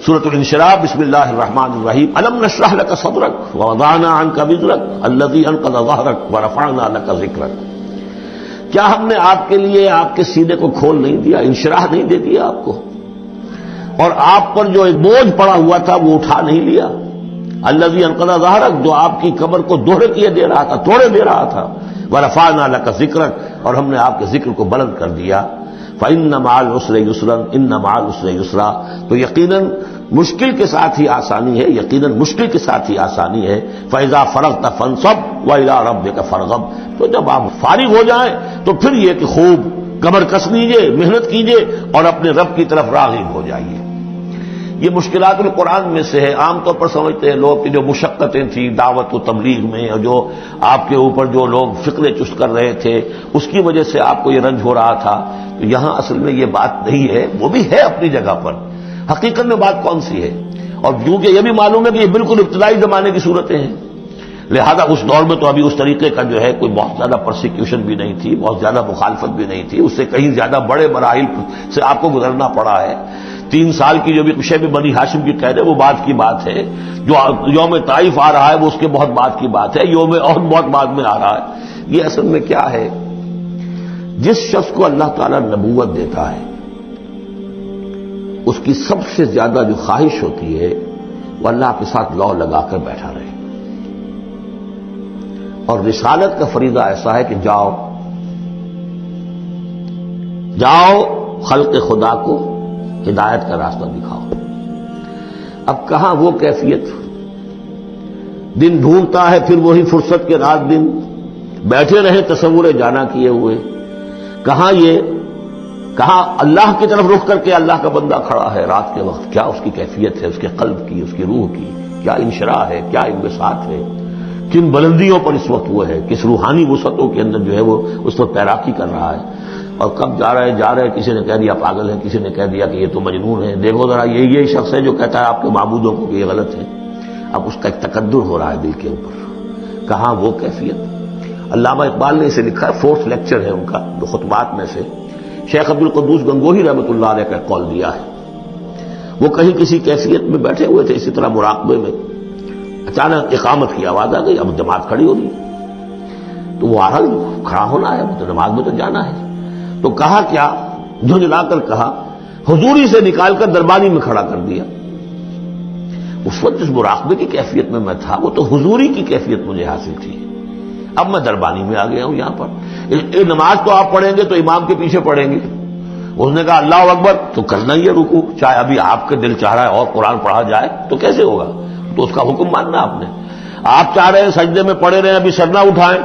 سورۃ الانشراح بسم اللہ الرحمن الرحیم الم نشرح لك صدرك ووضعنا عنك وزرك الذي انقض ظهرك ورفعنا لك ذکرك، کیا ہم نے آپ کے لیے آپ کے سینے کو کھول نہیں دیا، انشراح نہیں دے دیا آپ کو، اور آپ پر جو ایک بوجھ پڑا ہوا تھا وہ اٹھا نہیں لیا، الذي انقض ظهرك، جو آپ کی کمر کو دوہرے کیے دے رہا تھا، توڑے دے رہا تھا، ورفعنا لك ذکرك، اور ہم نے آپ کے ذکر کو بلند کر دیا، فإن مع العسر يسرا إن مع العسر يسرا، تو یقیناً مشکل کے ساتھ ہی آسانی ہے، یقیناً مشکل کے ساتھ ہی آسانی ہے، فإذا فرغت فانصب وإلى ربك فارغب، تو جب آپ فارغ ہو جائیں تو پھر یہ کہ خوب کمر کس لیجیے، محنت کیجیے اور اپنے رب کی طرف راغب ہو جائیے۔ یہ مشکلات القرآن میں سے ہے۔ عام طور پر سمجھتے ہیں لوگ کہ جو مشقتیں تھیں دعوت و تبلیغ میں، اور جو آپ کے اوپر جو لوگ فکرے چست کر رہے تھے اس کی وجہ سے آپ کو یہ رنج ہو رہا تھا، تو یہاں اصل میں یہ بات نہیں ہے، وہ بھی ہے اپنی جگہ پر، حقیقت میں بات کون سی ہے؟ اور کیونکہ یہ بھی معلوم ہے کہ یہ بالکل ابتدائی زمانے کی صورتیں ہیں، لہذا اس دور میں تو ابھی اس طریقے کا جو ہے کوئی بہت زیادہ پرسیکیوشن بھی نہیں تھی، بہت زیادہ مخالفت بھی نہیں تھی، اس سے کہیں زیادہ بڑے مراحل سے آپ کو گزرنا پڑا ہے۔ 3 سال کی جو بھی شیب بنی ہاشم کی قید ہے وہ بعد کی بات ہے، جو یوم طائف آ رہا ہے وہ اس کے بہت بعد کی بات ہے، یوم عہد بہت بعد میں آ رہا ہے۔ یہ اصل میں کیا ہے، جس شخص کو اللہ تعالیٰ نبوت دیتا ہے اس کی سب سے زیادہ جو خواہش ہوتی ہے وہ اللہ کے ساتھ لو لگا کر بیٹھا رہے، اور رسالت کا فریضہ ایسا ہے کہ جاؤ خلق خدا کو ہدایت کا راستہ دکھاؤ۔ اب کہاں وہ کیفیت، دن ڈھونڈتا ہے پھر وہی فرصت کے رات دن بیٹھے رہے تصور جانا کیے ہوئے، کہاں اللہ کی طرف رخ کر کے اللہ کا بندہ کھڑا ہے رات کے وقت، کیا اس کی کیفیت ہے، اس کے قلب کی، اس کی روح کی، کیا انشراح ہے، کیا انبساط ہے، کن بلندیوں پر اس وقت وہ ہے، کس روحانی وسعتوں کے اندر جو ہے وہ اس وقت تیراکی کر رہا ہے، اور کب جا رہے کسی نے کہہ دیا پاگل ہے، کسی نے کہہ دیا کہ یہ تو مجنون ہے، دیکھو ذرا یہی شخص ہے جو کہتا ہے آپ کے معبودوں کو کہ یہ غلط ہے۔ اب اس کا ایک تکدر ہو رہا ہے دل کے اوپر، کہاں وہ کیفیت۔ علامہ اقبال نے اسے لکھا ہے، 4th لیکچر ہے ان کا جو خطبات میں سے، شیخ عبدالقدوس گنگوہی رحمۃ اللہ علیہ کا قول دیا ہے۔ وہ کہیں کسی کیفیت میں بیٹھے ہوئے تھے اسی طرح مراقبے میں، اچانک اقامت کی آواز آ گئی، اب جماعت کھڑی ہو رہی ہے، تو وہ کھڑا ہونا ہے، تو نماز میں تو جانا ہے، تو کہا کیا، جھنجھلا کر کہا، حضوری سے نکال کر دربانی میں کھڑا کر دیا۔ اس وقت جس مراقبے کی کیفیت میں میں تھا وہ تو حضوری کی کیفیت مجھے حاصل تھی، اب میں دربانی میں آ گیا ہوں یہاں پر۔ نماز تو آپ پڑھیں گے تو امام کے پیچھے پڑھیں گے، اس نے کہا اللہ اکبر تو کرنا ہی ہے رکوع، چاہے ابھی آپ کے دل چاہ رہا ہے اور قرآن پڑھا جائے تو کیسے ہوگا، تو اس کا حکم ماننا آپ نے۔ آپ چاہ رہے ہیں سجدے میں پڑے رہے ابھی سر نہ اٹھائیں،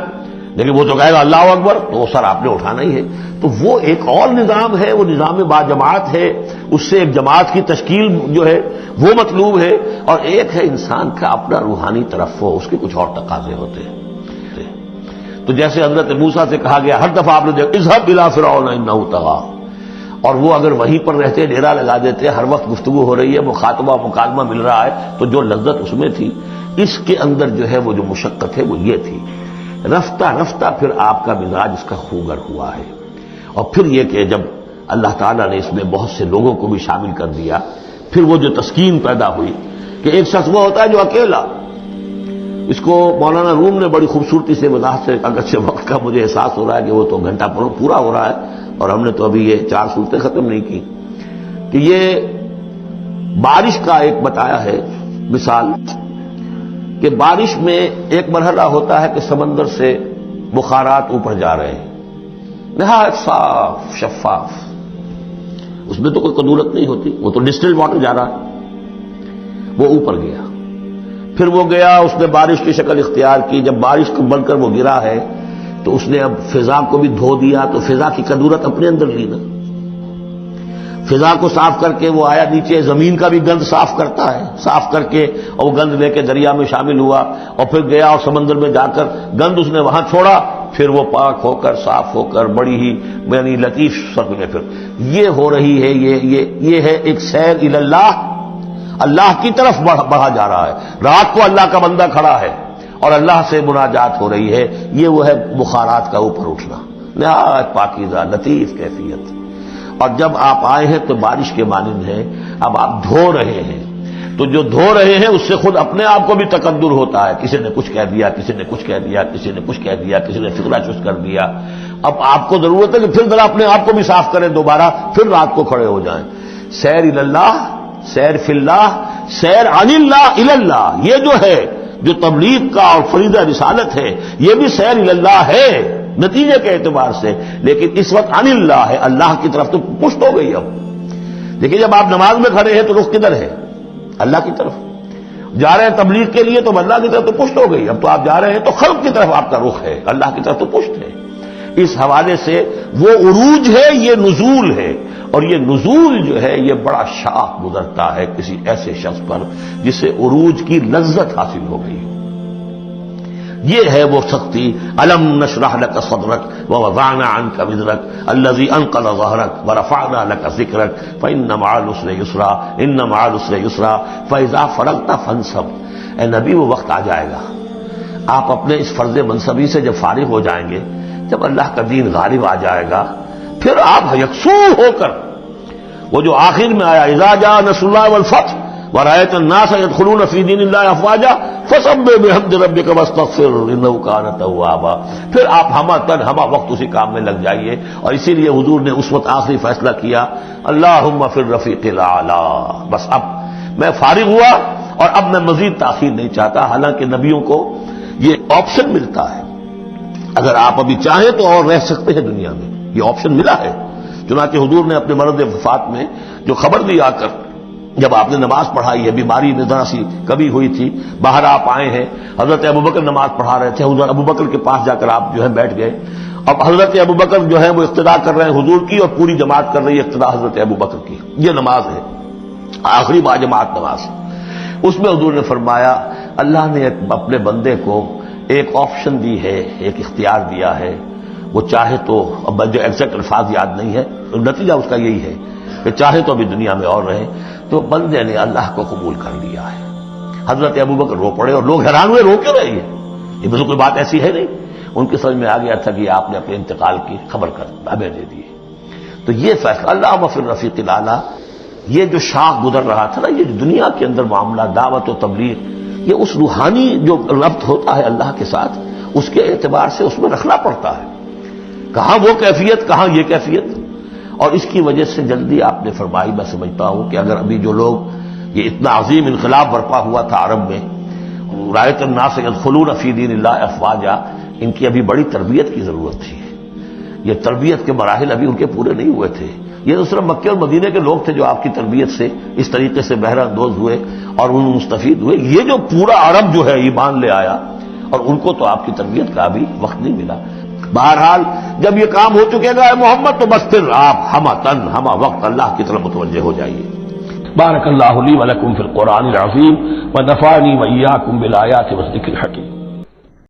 لیکن وہ تو کہے گا اللہ اکبر، تو وہ سر آپ نے اٹھانا ہی ہے۔ تو وہ ایک اور نظام ہے، وہ نظام باجماعت ہے، اس سے ایک جماعت کی تشکیل جو ہے وہ مطلوب ہے، اور ایک ہے انسان کا اپنا روحانی ترفع، اس کے کچھ اور تقاضے ہوتے ہیں۔ تو جیسے حضرت موسیٰ سے کہا گیا ہر دفعہ آپ نے دیکھا اذهب الى فرعون انه طغى، اور وہ اگر وہیں پر رہتے ڈیرا لگا دیتے، ہر وقت گفتگو ہو رہی ہے، مخاطبہ مکالمہ مل رہا ہے، تو جو لذت اس میں تھی، اس کے اندر جو ہے وہ جو مشقت ہے وہ یہ تھی۔ رفتہ رفتہ پھر آپ کا مزاج اس کا خوگر ہوا ہے، اور پھر یہ کہ جب اللہ تعالیٰ نے اس میں بہت سے لوگوں کو بھی شامل کر دیا، پھر وہ جو تسکین پیدا ہوئی کہ ایک شخص وہ ہوتا ہے جو اکیلا، اس کو مولانا روم نے بڑی خوبصورتی سے وضاحت سے، اگرچہ وقت کا مجھے احساس ہو رہا ہے کہ وہ تو گھنٹہ پورا ہو رہا ہے اور ہم نے تو ابھی یہ 4 صورتیں ختم نہیں کی، کہ یہ بارش کا ایک بتایا ہے مثال، کہ بارش میں ایک مرحلہ ہوتا ہے کہ سمندر سے بخارات اوپر جا رہے ہیں، نہایت صاف شفاف، اس میں تو کوئی قدورت نہیں ہوتی، وہ تو ڈسٹل واٹر جا رہا ہے، وہ اوپر گیا، پھر وہ گیا، اس نے بارش کی شکل اختیار کی، جب بارش بن کر وہ گرا ہے تو اس نے اب فضا کو بھی دھو دیا، تو فضا کی قدورت اپنے اندر لی نا، فضا کو صاف کر کے وہ آیا نیچے، زمین کا بھی گند صاف کرتا ہے، صاف کر کے اور وہ گند لے کے دریا میں شامل ہوا، اور پھر گیا اور سمندر میں جا کر گند اس نے وہاں چھوڑا، پھر وہ پاک ہو کر صاف ہو کر بڑی ہی یعنی لطیف شکل میں پھر یہ ہو رہی ہے، یہ ہے ایک سیر الی اللہ، اللہ کی طرف بڑھا جا رہا ہے، رات کو اللہ کا بندہ کھڑا ہے اور اللہ سے مناجات ہو رہی ہے، یہ وہ ہے بخارات کا اوپر اٹھنا، نہایت پاکیزہ لطیف کیفیت۔ اور جب آپ آئے ہیں تو بارش کے مانند ہے، اب آپ دھو رہے ہیں، تو جو دھو رہے ہیں اس سے خود اپنے آپ کو بھی تکدر ہوتا ہے، کسی نے کچھ کہہ دیا، کسی نے کچھ کہہ دیا، کسی نے کچھ کہہ دیا، کسی نے فکرہ چست کر دیا. اب آپ کو ضرورت ہے کہ پھر ذرا اپنے آپ کو بھی صاف کریں دوبارہ، پھر رات کو کھڑے ہو جائیں. سیر اللہ، سیر فی اللہ، سیر عن اللہ الی اللہ، یہ جو ہے جو تبلیغ کا اور فریضہ رسالت ہے، یہ بھی سیر الی اللہ ہے نتیجے کے اعتبار سے، لیکن اس وقت عن اللہ ہے، اللہ کی طرف تو پشت ہو گئی. اب دیکھیے جب آپ نماز میں کھڑے ہیں تو رخ کدھر ہے؟ اللہ کی طرف. جا رہے ہیں تبلیغ کے لیے تو اللہ کی طرف تو پشت ہو گئی. اب تو آپ جا رہے ہیں تو خلق کی طرف آپ کا رخ ہے، اللہ کی طرف تو پشت ہے. اس حوالے سے وہ عروج ہے، یہ نزول ہے، اور یہ نزول جو ہے یہ بڑا شاق گزرتا ہے کسی ایسے شخص پر جسے عروج کی لذت حاصل ہو گئی. یہ ہے وہ سختی. الم نشرح لك صدرك ووضعنا عنك وزرك الذي انقض ظهرك ورفعنا لك ذكرك فإن مع العسر يسرا ان مع العسر يسرا فإذا فرغت فانصب. اے نبی وہ وقت آ جائے گا آپ اپنے اس فرض منصبی سے جب فارغ ہو جائیں گے، جب اللہ کا دین غالب آ جائے گا، پھر آپ یکسو ہو کر وہ جو آخر میں آیا اذا جاء نصر اللہ والفتح ورأيت الناس يدخلون في دين الله افواجا فسبح بحمد ربك واستغفر انه كان توابا، پھر آپ ہمہ وقت اسی کام میں لگ جائیے. اور اسی لیے حضور نے اس وقت آخری فیصلہ کیا اللہم فی الرفیق الاعلی. بس اب میں فارغ ہوا اور اب میں مزید تاخیر نہیں چاہتا. حالانکہ نبیوں کو یہ آپشن ملتا ہے، اگر آپ ابھی چاہیں تو اور رہ سکتے ہیں دنیا میں، یہ آپشن ملا ہے. چنانچہ حضور نے اپنے مرض وفات میں جو خبر دی آ کر، جب آپ نے نماز پڑھائی ہے، بیماری میں ذرا سی کبھی ہوئی تھی، باہر آپ آئے ہیں، حضرت ابوبکر نماز پڑھا رہے تھے، حضرت ابوبکر کے پاس جا کر آپ جو ہے بیٹھ گئے. اب حضرت ابوبکر جو ہے وہ اقتدا کر رہے ہیں حضور کی، اور پوری جماعت کر رہی ہے اقتدا حضرت ابوبکر کی. یہ نماز ہے، آخری باجماعت نماز. اس میں حضور نے فرمایا اللہ نے اپنے بندے کو ایک آپشن دی ہے، ایک اختیار دیا ہے. وہ چاہے تو، اب جو ایگزیکٹ الفاظ یاد نہیں ہے، نتیجہ اس کا یہی ہے کہ چاہے تو ابھی دنیا میں اور رہے. تو بندے نے اللہ کو قبول کر لیا ہے. حضرت ابوبکر رو پڑے اور لوگ حیران ہوئے، رو کیوں رہی ہے؟ یہ بالکل کوئی بات ایسی ہے نہیں. ان کی سمجھ میں آ گیا تھا کہ آپ نے اپنے انتقال کی خبر کر ہمیں دے دی. تو یہ فیصلہ اللہ فی الرفیق الاعلی، یہ جو شاخ گزر رہا تھا نا، یہ دنیا کے اندر معاملہ دعوت و تبلیغ، یہ اس روحانی جو ربط ہوتا ہے اللہ کے ساتھ، اس کے اعتبار سے اس میں رکھنا پڑتا ہے. کہاں وہ کیفیت، کہاں یہ کیفیت. اور اس کی وجہ سے جلدی آپ نے فرمائی، میں سمجھتا ہوں کہ اگر ابھی جو لوگ، یہ اتنا عظیم انقلاب برپا ہوا تھا عرب میں، رأیت الناس يدخلون فی دین اللہ افواجا، ان کی ابھی بڑی تربیت کی ضرورت تھی. یہ تربیت کے مراحل ابھی ان کے پورے نہیں ہوئے تھے. یہ تو صرف مکے اور مدینے کے لوگ تھے جو آپ کی تربیت سے اس طریقے سے بہرہ اندوز ہوئے اور ان مستفید ہوئے. یہ جو پورا عرب جو ہے ایمان لے آیا، اور ان کو تو آپ کی تربیت کا ابھی وقت نہیں ملا. بہرحال جب یہ کام ہو چکے گا محمد، تو بس پھر آپ ہمہ وقت اللہ کی طرف متوجہ ہو جائیے. بارک اللہ لی ولکم فی القرآن العظیم ونفعنی وإیاکم بالآیات والذکر الحکیم.